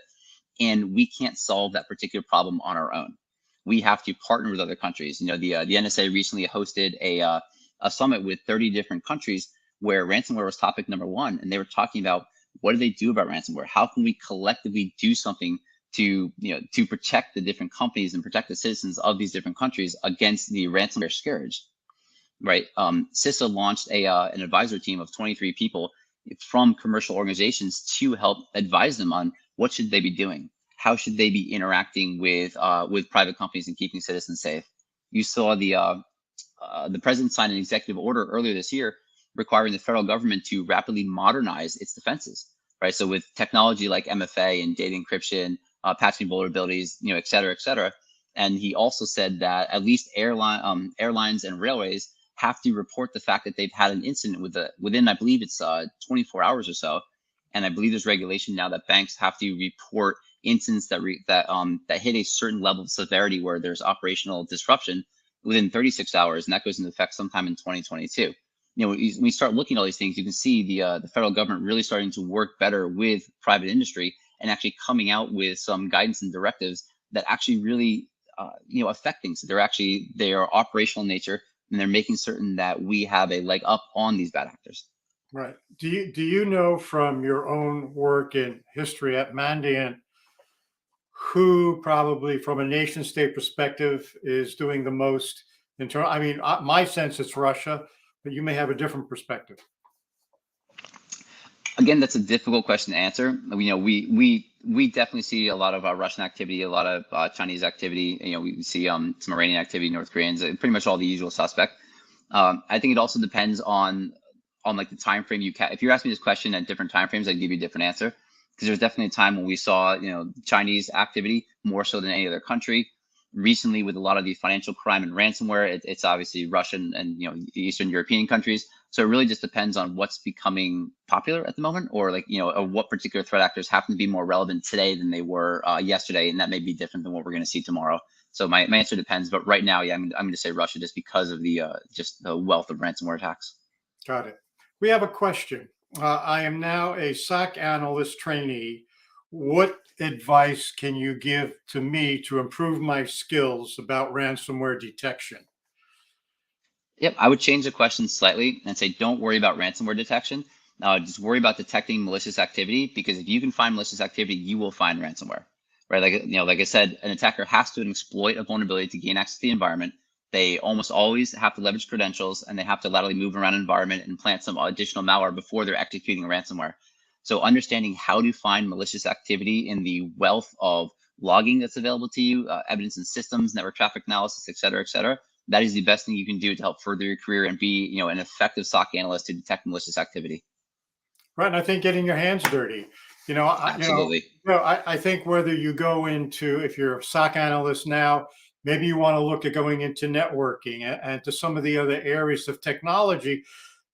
and we can't solve that particular problem on our own. We have to partner with other countries. The NSA recently hosted a summit with 30 different countries where ransomware was topic number one, and they were talking about what do they do about ransomware? How can we collectively do something to protect the different companies and protect the citizens of these different countries against the ransomware scourge, right? CISA launched an advisor team of 23 people from commercial organizations to help advise them on what should they be doing. How should they be interacting with private companies and keeping citizens safe? You saw the president sign an executive order earlier this year requiring the federal government to rapidly modernize its defenses, right? So with technology like MFA and data encryption, patching vulnerabilities, et cetera, et cetera. And he also said that at least airlines and railways have to report the fact that they've had an incident within, I believe it's 24 hours or so. And I believe there's regulation now that banks have to report incidents that hit a certain level of severity where there's operational disruption within 36 hours, and that goes into effect sometime in 2022. When you start looking at all these things, you can see the federal government really starting to work better with private industry and actually coming out with some guidance and directives that actually really affect things. They are operational in nature, and they're making certain that we have a leg up on these bad actors. Right. Do you know from your own work in history at Mandiant who probably from a nation state perspective is doing the most in terms? I mean, my sense it's Russia, but you may have a different perspective. Again, that's a difficult question to answer. We definitely see a lot of Russian activity, a lot of Chinese activity. We see some Iranian activity, North Koreans, pretty much all the usual suspect. I think it also depends on like the time frame if you're asking me this question at different time frames, I'd give you a different answer. Because there's definitely a time when we saw Chinese activity more so than any other country. Recently, with a lot of the financial crime and ransomware, it's obviously Russian and Eastern European countries. So it really just depends on what's becoming popular at the moment, or or what particular threat actors happen to be more relevant today than they were yesterday, and that may be different than what we're going to see tomorrow. So my answer depends, but right now, yeah, I'm going to say Russia just because of the just the wealth of ransomware attacks. Got it. We have a question. I am now a SOC analyst trainee. What advice can you give to me to improve my skills about ransomware detection? Yep, I would change the question slightly and say, don't worry about ransomware detection. Just worry about detecting malicious activity, because if you can find malicious activity, you will find ransomware, right? Like I said, an attacker has to exploit a vulnerability to gain access to the environment. They almost always have to leverage credentials, and they have to laterally move around an environment and plant some additional malware before they're executing a ransomware. So understanding how to find malicious activity in the wealth of logging that's available to you, evidence in systems, network traffic analysis, et cetera, that is the best thing you can do to help further your career and be, an effective SOC analyst to detect malicious activity. Right. And I think getting your hands dirty, Absolutely. I think whether you go into, if you're a SOC analyst now, maybe you want to look at going into networking and to some of the other areas of technology,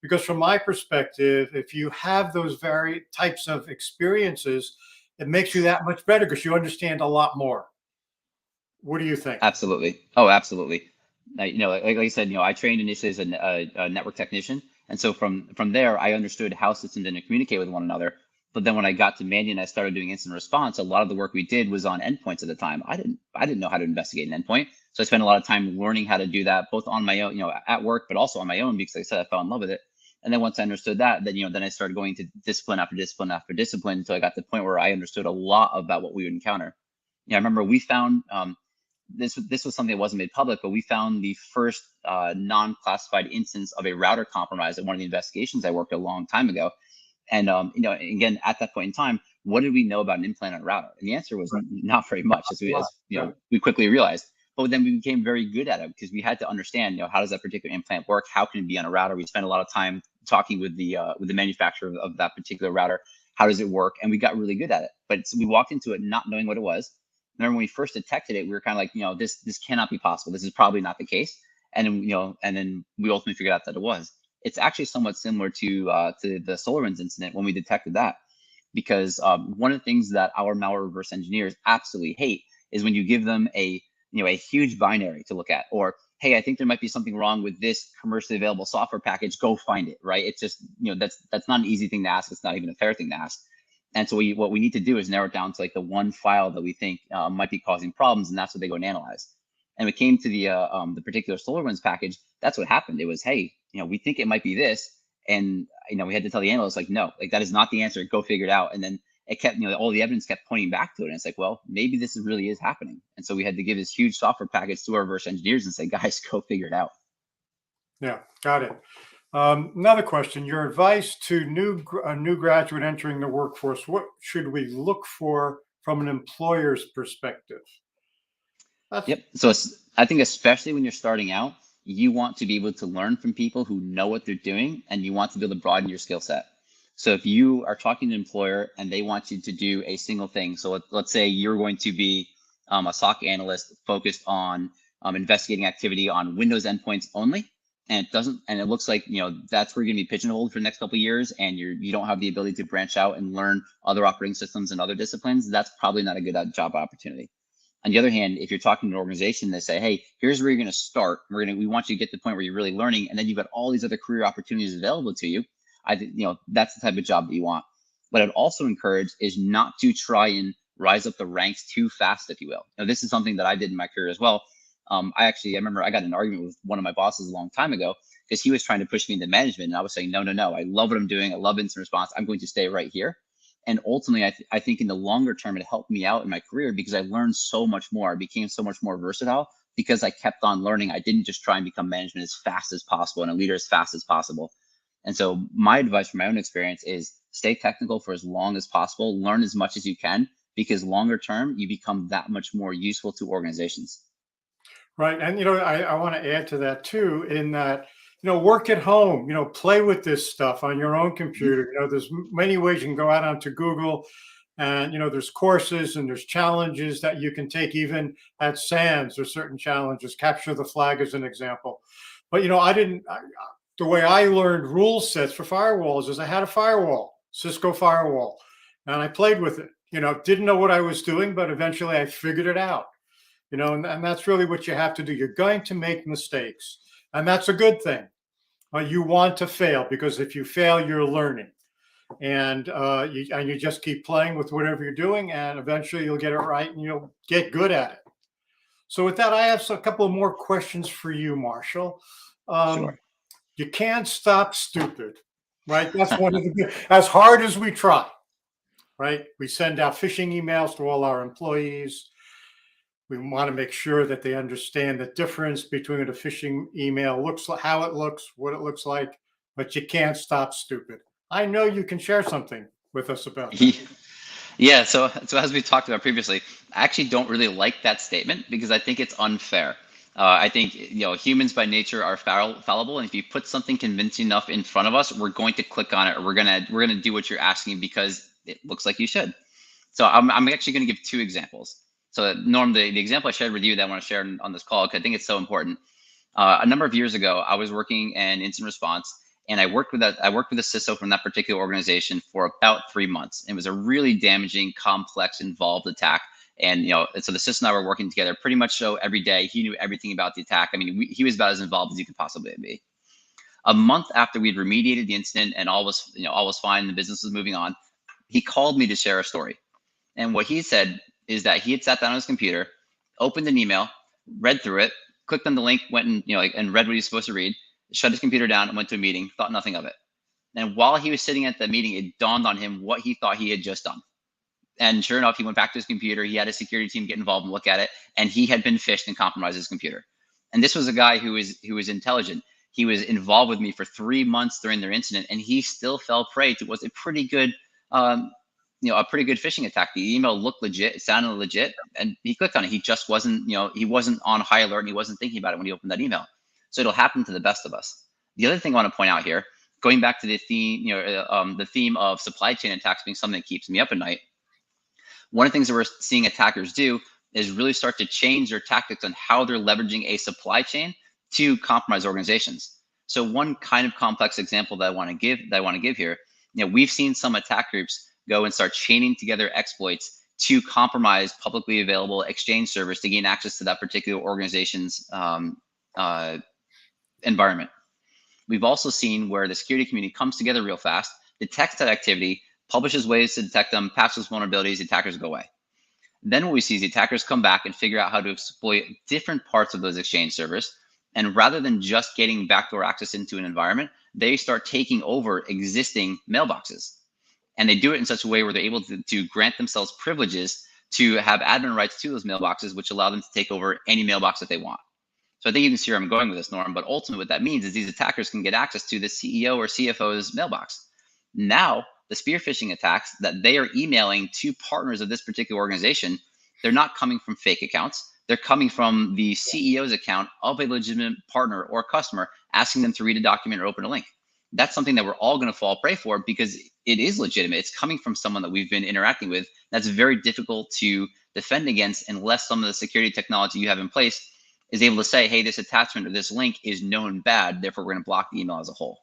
because from my perspective, if you have those very types of experiences, it makes you that much better because you understand a lot more. What do you think? Absolutely. Oh, absolutely. Like I said, I trained initially as a network technician, and so from there, I understood how systems didn't communicate with one another. But then when I got to Mandiant, I started doing incident response. A lot of the work we did was on endpoints at the time. I didn't know how to investigate an endpoint, so I spent a lot of time learning how to do that, both on my own, at work, but also on my own, because like I said, I fell in love with it. And then once I understood that, then I started going to discipline after discipline after discipline until I got to the point where I understood a lot about what we would encounter. I remember we found this was something that wasn't made public, but we found the first non-classified instance of a router compromise at one of the investigations I worked a long time ago. And again, at that point in time, what did we know about an implant on a router? And the answer was Right. not very much, Right. Yeah. we quickly realized. But then we became very good at it because we had to understand, how does that particular implant work? How can it be on a router? We spent a lot of time talking with the manufacturer of that particular router. How does it work? And we got really good at it. But we walked into it not knowing what it was. Remember when we first detected it, we were kind of like, this cannot be possible. This is probably not the case. And then, and then we ultimately figured out that it was. It's actually somewhat similar to the SolarWinds incident when we detected that, because one of the things that our malware reverse engineers absolutely hate is when you give them a huge binary to look at, or hey, I think there might be something wrong with this commercially available software package. Go find it, right? It's just that's not an easy thing to ask. It's not even a fair thing to ask. And so what we need to do is narrow it down to like the one file that we think might be causing problems, and that's what they go and analyze. And we came to the particular SolarWinds package. That's what happened. It was, hey, we think it might be this, and we had to tell the analyst like, no, like that is not the answer. Go figure it out. And then it kept, all the evidence kept pointing back to it. And it's like, well, maybe this really is happening. And so we had to give this huge software package to our reverse engineers and say, guys, go figure it out. Yeah. Got it. Another question, your advice to a new graduate entering the workforce, what should we look for from an employer's perspective? That's Yep. So I think especially when you're starting out, you want to be able to learn from people who know what they're doing, and you want to be able to broaden your skill set. So if you are talking to an employer and they want you to do a single thing, so let's say you're going to be a SOC analyst focused on investigating activity on Windows endpoints only, and it looks like that's where you're going to be pigeonholed for the next couple of years, and you don't have the ability to branch out and learn other operating systems and other disciplines. That's probably not a good job opportunity. On the other hand, if you're talking to an organization, they say, hey, here's where you're going to start. We want you to get to the point where you're really learning, and then you've got all these other career opportunities available to you. I think, that's the type of job that you want. What I'd also encourage is not to try and rise up the ranks too fast, if you will. This is something that I did in my career as well. I remember I got in an argument with one of my bosses a long time ago because he was trying to push me into management. And I was saying, no, no, no. I love what I'm doing. I love incident response. I'm going to stay right here. And ultimately, I think in the longer term, it helped me out in my career because I learned so much more. I became so much more versatile because I kept on learning. I didn't just try and become management as fast as possible and a leader as fast as possible. And so my advice from my own experience is stay technical for as long as possible, learn as much as you can, because longer term, you become that much more useful to organizations. right. And, I want to add to that too, in that, work at home, play with this stuff on your own Mhm. computer. There's many ways you can go out onto Google and, there's courses and there's challenges that you can take even at SANS. There's certain challenges, capture the flag as an example. But, the way I learned rule sets for firewalls is I had a firewall, Cisco firewall, and I played with it. Didn't know what I was doing, but eventually I figured it out. And that's really what you have to do. You're going to make mistakes, and that's a good thing. You want to fail because if you fail, you're learning, and you just keep playing with whatever you're doing, and eventually you'll get it right, and you'll get good at it. So with that, I have a couple of more questions for you, Marshall. Um, Sure. you can't stop stupid, right? That's one of the, as hard as we try, right? We send out phishing emails to all our employees. We want to make sure that they understand the difference between a phishing email looks like, how it looks, what it looks like, but you can't stop stupid. I know you can share something with us about that. Yeah, so as we talked about previously, I actually don't really like that statement because I think it's unfair. I think humans by nature are fallible, and if you put something convincing enough in front of us, we're going to click on it, or we're gonna do what you're asking because it looks like you should. So I'm actually going to give two examples. So Norm, the example I shared with you that I want to share on this call, because I think it's so important. A number of years ago, I was working in incident response, and I worked with a CISO from that particular organization for about 3 months. It was a really damaging, complex, involved attack. And so the CISO and I were working together pretty much so every day. He knew everything about the attack. I mean, he was about as involved as he could possibly be. A month after we'd remediated the incident and all was fine, the business was moving on, he called me to share a story. And what he said is that he had sat down on his computer, opened an email, read through it, clicked on the link, went and and read what he's supposed to read, shut his computer down, and went to a meeting. Thought nothing of it. And while he was sitting at the meeting, it dawned on him what he thought he had just done. And sure enough, he went back to his computer. He had a security team get involved and look at it, and he had been phished and compromised his computer. And this was a guy who was intelligent. He was involved with me for 3 months during their incident, and he still fell prey to was a pretty good, a pretty good phishing attack. The email looked legit, it sounded legit, and he clicked on it. He just wasn't, he wasn't on high alert, and he wasn't thinking about it when he opened that email. So it'll happen to the best of us. The other thing I want to point out here, going back to the theme, the theme of supply chain attacks being something that keeps me up at night. One of the things that we're seeing attackers do is really start to change their tactics on how they're leveraging a supply chain to compromise organizations. So one kind of complex example that I want to give here, we've seen some attack groups go and start chaining together exploits to compromise publicly available exchange servers to gain access to that particular organization's environment. We've also seen where the security community comes together real fast, detects that activity, publishes ways to detect them, patches vulnerabilities, the attackers go away. Then what we see is the attackers come back and figure out how to exploit different parts of those exchange servers. And rather than just getting backdoor access into an environment, they start taking over existing mailboxes. And they do it in such a way where they're able to grant themselves privileges to have admin rights to those mailboxes, which allow them to take over any mailbox that they want. So I think you can see where I'm going with this, Norm, but ultimately what that means is these attackers can get access to the CEO or CFO's mailbox. Now, the spear phishing attacks that they are emailing to partners of this particular organization, they're not coming from fake accounts. They're coming from the CEO's account of a legitimate partner or customer, asking them to read a document or open a link. That's something that we're all going to fall prey for because it is legitimate. It's coming from someone that we've been interacting with. That's very difficult to defend against unless some of the security technology you have in place is able to say, hey, this attachment or this link is known bad, therefore we're going to block the email as a whole.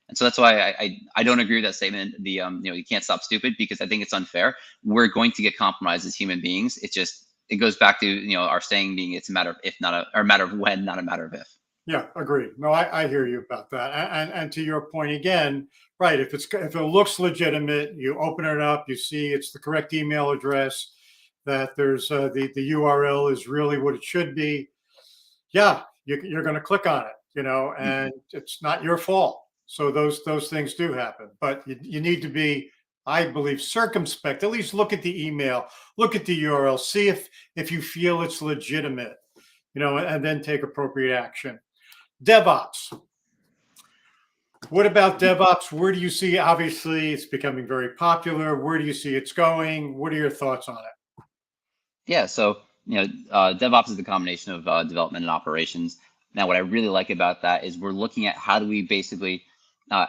And so that's why I don't agree with that statement. You can't stop stupid, because I think it's unfair. We're going to get compromised as human beings. It goes back to our saying being it's a matter of if, or a matter of when, not a matter of if. Yeah, agreed. No, I hear you about that. And to your point again, right? If it looks legitimate, you open it up, you see it's the correct email address, that there's the URL is really what it should be. Yeah, you're going to click on it, and it's not your fault. So those things do happen, but you need to be, I believe, circumspect. At least look at the email, look at the URL, see if you feel it's legitimate, and then take appropriate action. DevOps. What about DevOps? Where do you see? Obviously, it's becoming very popular. Where do you see it's going? What are your thoughts on it? Yeah, so DevOps is the combination of development and operations. Now, what I really like about that is we're looking at how do we basically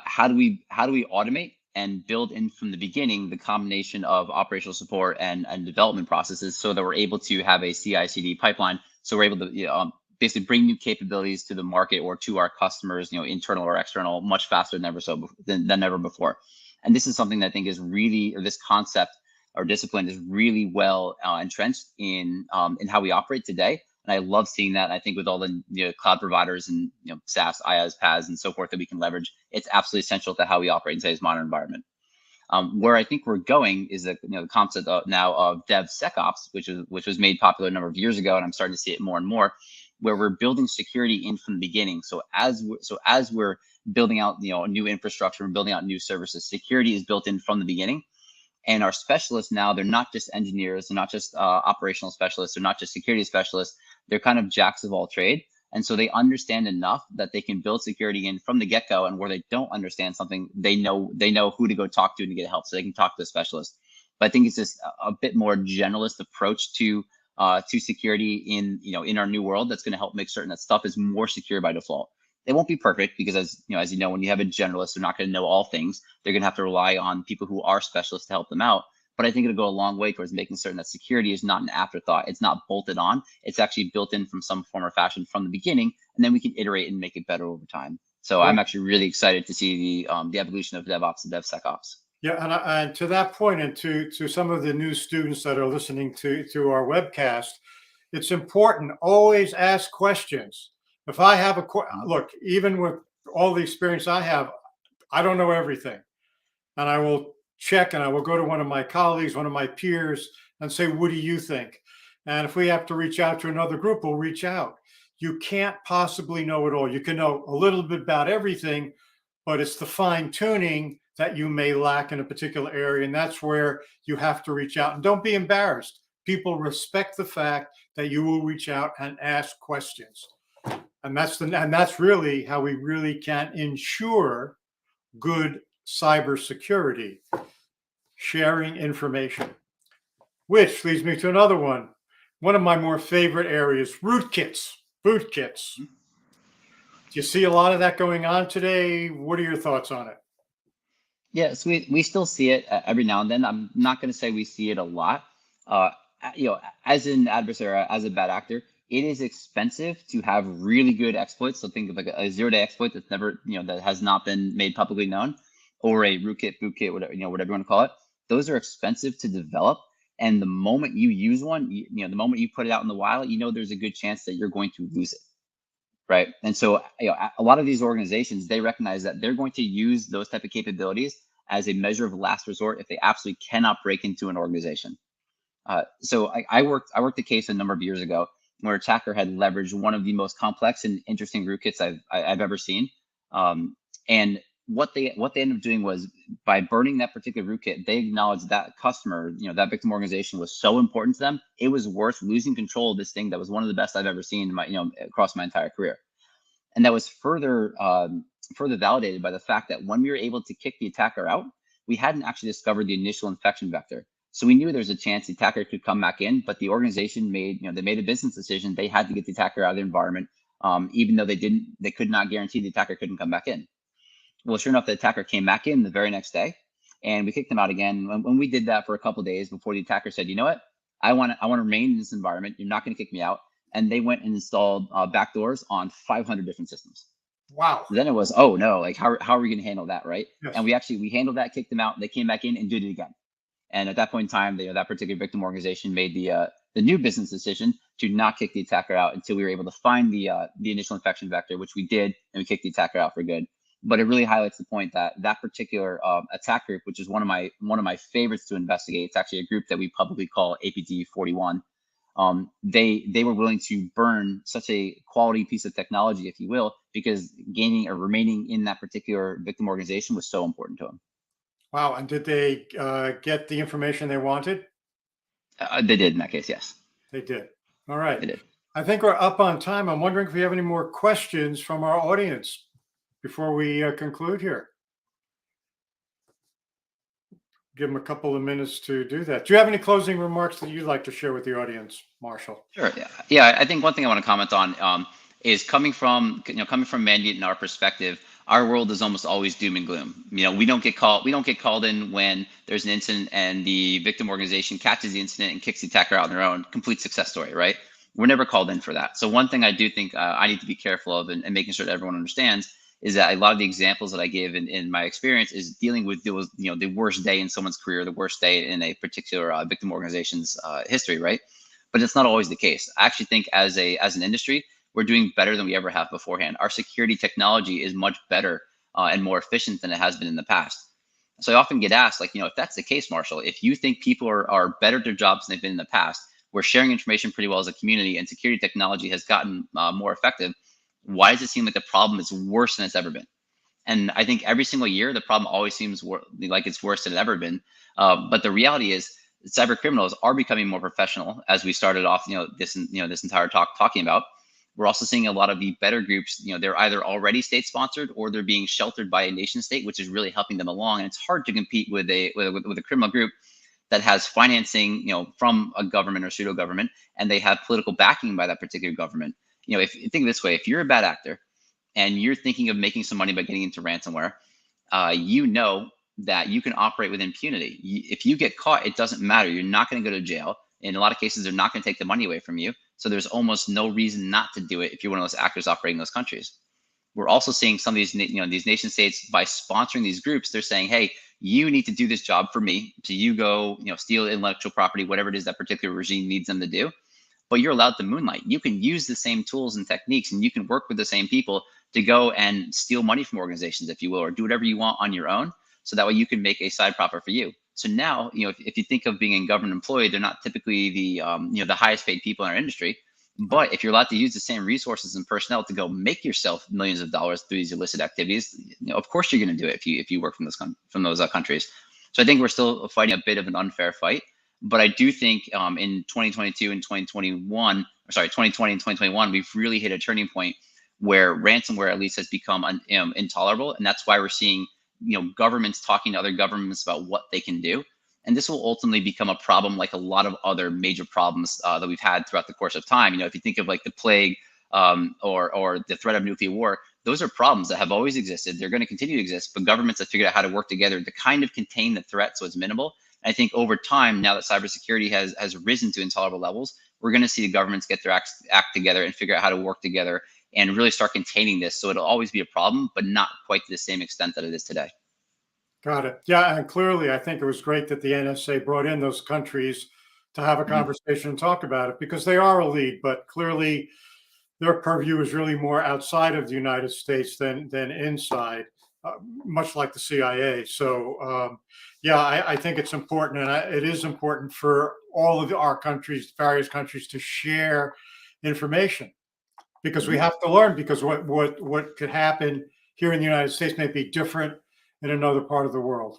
how do we automate and build in from the beginning the combination of operational support and development processes, so that we're able to have a CI/CD pipeline. So we're able to basically bring new capabilities to the market or to our customers, internal or external, much faster than ever before. And this is something that I think is really, or this concept or discipline is really well entrenched in how we operate today. And I love seeing that. I think with all the cloud providers and SaaS, IaaS, PaaS, and so forth that we can leverage, it's absolutely essential to how we operate in today's modern environment. Where I think we're going is the concept now of DevSecOps, which was made popular a number of years ago, and I'm starting to see it more and more. where we're building security in from the beginning. So as we're building out, new infrastructure and building out new services, security is built in from the beginning. And our specialists now, they're not just engineers, they're not just operational specialists, they're not just security specialists, they're kind of jacks of all trade. And so they understand enough that they can build security in from the get-go, and where they don't understand something, they know who to go talk to get help, so they can talk to a specialist. But I think it's just a bit more generalist approach to security in our new world that's going to help make certain that stuff is more secure by default. It won't be perfect because, as you know, when you have a generalist, they're not going to know all things. They're going to have to rely on people who are specialists to help them out. But I think it'll go a long way towards making certain that security is not an afterthought. It's not bolted on. It's actually built in from some form or fashion from the beginning, and then we can iterate and make it better over time. So I'm actually really excited to see the evolution of DevOps and DevSecOps. Yeah, and to that point, and to some of the new students that are listening to our webcast, it's important, always ask questions. If I have a look, even with all the experience I have, I don't know everything, and I will check, and I will go to one of my colleagues, one of my peers, and say, what do you think? And if we have to reach out to another group, we'll reach out. You can't possibly know it all. You can know a little bit about everything, but it's the fine tuning that you may lack in a particular area. And that's where you have to reach out, and don't be embarrassed. People respect the fact that you will reach out and ask questions. And that's really how we really can ensure good cybersecurity, sharing information. Which leads me to another one. One of my more favorite areas, rootkits, bootkits. Do you see a lot of that going on today? What are your thoughts on it? Yes, we still see it every now and then. I'm not going to say we see it a lot. As an adversary, as a bad actor, it is expensive to have really good exploits. So think of like a zero-day exploit that's never, that has not been made publicly known, or a rootkit, bootkit, whatever you want to call it. Those are expensive to develop. And the moment you use one, the moment you put it out in the wild, there's a good chance that you're going to lose it. Right. And so, a lot of these organizations, they recognize that they're going to use those type of capabilities as a measure of last resort if they absolutely cannot break into an organization. So I worked a case a number of years ago where an attacker had leveraged one of the most complex and interesting rootkits I've ever seen. And what they ended up doing was, by burning that particular rootkit, they acknowledged that customer, that victim organization, was so important to them, it was worth losing control of this thing that was one of the best I've ever seen in my, across my entire career. And that was further validated by the fact that when we were able to kick the attacker out, we hadn't actually discovered the initial infection vector. So we knew there was a chance the attacker could come back in, but the organization made a business decision. They had to get the attacker out of the environment, even though they could not guarantee the attacker couldn't come back in. Well, sure enough, the attacker came back in the very next day, and we kicked him out again. When we did that for a couple of days before the attacker said, you know what, I want to remain in this environment. You're not going to kick me out. And they went and installed backdoors on 500 different systems. Wow. Then it was, oh no, like how are we going to handle that, right? Yes. And we handled that, kicked them out. They came back in and did it again. And at that point in time, that particular victim organization made the new business decision to not kick the attacker out until we were able to find the initial infection vector, which we did, and we kicked the attacker out for good. But it really highlights the point that that particular attack group, which is one of my favorites to investigate, it's actually a group that we publicly call APT 41. They were willing to burn such a quality piece of technology, if you will, because gaining or remaining in that particular victim organization was so important to them. Wow. And did they get the information they wanted? They did in that case, yes. They did. All right. They did. I think we're up on time. I'm wondering if we have any more questions from our audience before we conclude here. Give them a couple of minutes to do that. Do you have any closing remarks that you'd like to share with the audience, Marshall? Sure. Yeah. I think one thing I want to comment on is coming from Mandiant and our perspective. Our world is almost always doom and gloom. We don't get called in when there's an incident and the victim organization catches the incident and kicks the attacker out on their own. Complete success story, right? We're never called in for that. So one thing I do think I need to be careful of and making sure that everyone understands is that a lot of the examples that I give in my experience is dealing with the worst day in someone's career, the worst day in a particular victim organization's history, right? But it's not always the case. I actually think as an industry, we're doing better than we ever have beforehand. Our security technology is much better and more efficient than it has been in the past. So I often get asked, if that's the case, Marshall, if you think people are better at their jobs than they've been in the past, we're sharing information pretty well as a community, and security technology has gotten more effective, why does it seem like the problem is worse than it's ever been? And I think every single year, the problem always seems like it's worse than it's ever been. But the reality is, cyber criminals are becoming more professional, as we started off, this entire talk talking about. We're also seeing a lot of the better groups. They're either already state sponsored or they're being sheltered by a nation state, which is really helping them along. And it's hard to compete with a criminal group that has financing, from a government or pseudo government, and they have political backing by that particular government. If you think this way, if you're a bad actor and you're thinking of making some money by getting into ransomware, you know that you can operate with impunity. If you get caught, it doesn't matter. You're not going to go to jail. In a lot of cases, they're not going to take the money away from you. So there's almost no reason not to do it if you're one of those actors operating in those countries. We're also seeing some of these, these nation states, by sponsoring these groups, they're saying, hey, you need to do this job for me. So you go, steal intellectual property, whatever it is that particular regime needs them to do. But you're allowed to moonlight. You can use the same tools and techniques, and you can work with the same people to go and steal money from organizations, if you will, or do whatever you want on your own. So that way you can make a side profit for you. So now, if you think of being a government employee, they're not typically the the highest paid people in our industry. But if you're allowed to use the same resources and personnel to go make yourself millions of dollars through these illicit activities, of course you're going to do it if you work from those countries. So I think we're still fighting a bit of an unfair fight. But I do think in 2022 and 2021, or sorry, 2020 and 2021, we've really hit a turning point where ransomware at least has become intolerable, and that's why we're seeing governments talking to other governments about what they can do. And this will ultimately become a problem like a lot of other major problems that we've had throughout the course of time. If you think of like the plague or the threat of nuclear war, those are problems that have always existed. They're going to continue to exist, but governments have figured out how to work together to kind of contain the threat so it's minimal. And I think over time, now that cybersecurity has risen to intolerable levels, we're going to see the governments get their act together and figure out how to work together and really start containing this. So it'll always be a problem, but not quite to the same extent that it is today. Got it. Yeah, and clearly, I think it was great that the NSA brought in those countries to have a conversation and talk about it, because they are a lead, but clearly their purview is really more outside of the United States than inside, much like the CIA. So, yeah, I think it's important, and it is important for all of our countries, various countries, to share information, because we have to learn. Because what could happen here in the United States may be different in another part of the world.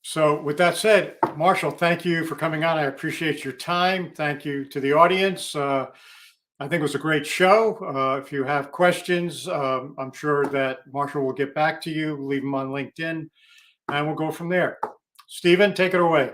So with that said, Marshall, thank you for coming on. I appreciate your time. Thank you to the audience. I think it was a great show. If you have questions, I'm sure that Marshall will get back to you. Leave them on LinkedIn, and we'll go from there. Stephen, take it away.